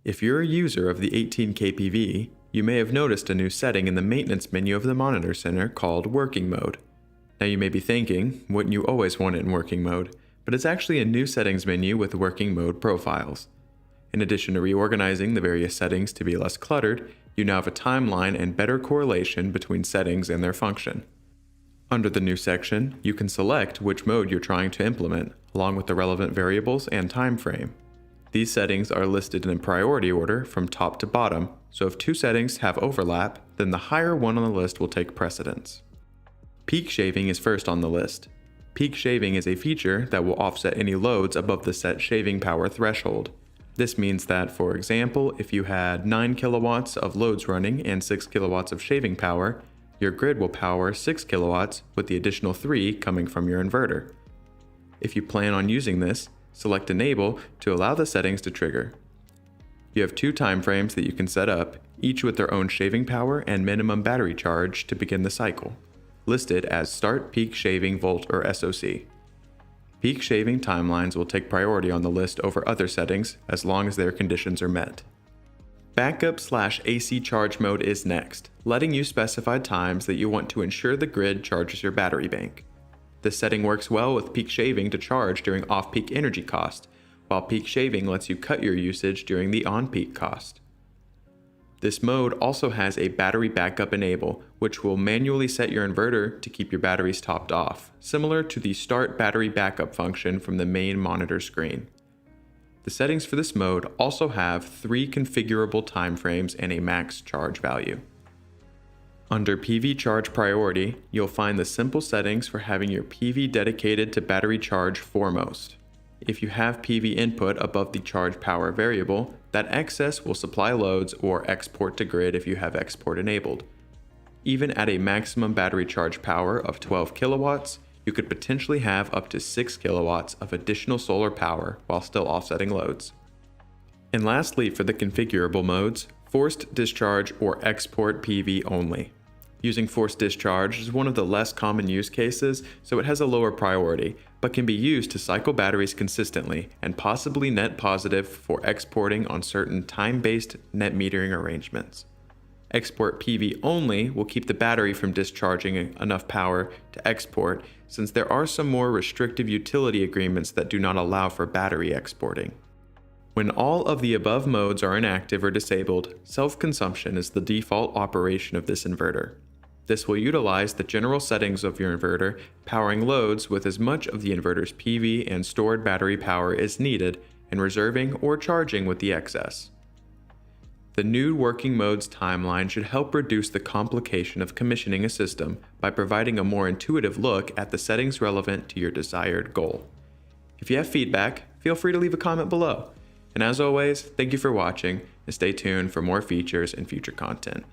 If you're a user of the 18kPV, you may have noticed a new setting in the maintenance menu of the Monitor Center called Working Mode. Now you may be thinking, wouldn't you always want it in Working Mode? But it's actually a new settings menu with Working Mode profiles. In addition to reorganizing the various settings to be less cluttered, you now have a timeline and better correlation between settings and their function. Under the new section, you can select which mode you're trying to implement, along with the relevant variables and time frame. These settings are listed in priority order from top to bottom, so if two settings have overlap, then the higher one on the list will take precedence. Peak shaving is first on the list. Peak shaving is a feature that will offset any loads above the set shaving power threshold. This means that, for example, if you had 9 kilowatts of loads running and 6 kilowatts of shaving power, your grid will power 6 kilowatts with the additional 3 coming from your inverter. If you plan on using this, select Enable to allow the settings to trigger. You have two time frames that you can set up, each with their own shaving power and minimum battery charge to begin the cycle, listed as Start Peak Shaving Volt or SOC. Peak shaving timelines will take priority on the list over other settings as long as their conditions are met. Backup/AC charge mode is next, letting you specify times that you want to ensure the grid charges your battery bank. This setting works well with peak shaving to charge during off-peak energy cost, while peak shaving lets you cut your usage during the on-peak cost. This mode also has a battery backup enable, which will manually set your inverter to keep your batteries topped off, similar to the Start Battery Backup function from the main monitor screen. The settings for this mode also have 3 configurable timeframes and a max charge value. Under PV charge priority, you'll find the simple settings for having your PV dedicated to battery charge foremost. If you have PV input above the charge power variable, that excess will supply loads or export to grid if you have export enabled. Even at a maximum battery charge power of 12 kilowatts, you could potentially have up to 6 kilowatts of additional solar power while still offsetting loads. And lastly, for the configurable modes, forced discharge or export PV only. Using forced discharge is one of the less common use cases, so it has a lower priority, but can be used to cycle batteries consistently and possibly net positive for exporting on certain time-based net metering arrangements. Export PV only will keep the battery from discharging enough power to export, since there are some more restrictive utility agreements that do not allow for battery exporting. When all of the above modes are inactive or disabled, self-consumption is the default operation of this inverter. This will utilize the general settings of your inverter, powering loads with as much of the inverter's PV and stored battery power as needed, and reserving or charging with the excess. The new working modes timeline should help reduce the complication of commissioning a system by providing a more intuitive look at the settings relevant to your desired goal. If you have feedback, feel free to leave a comment below. And as always, thank you for watching, and stay tuned for more features and future content.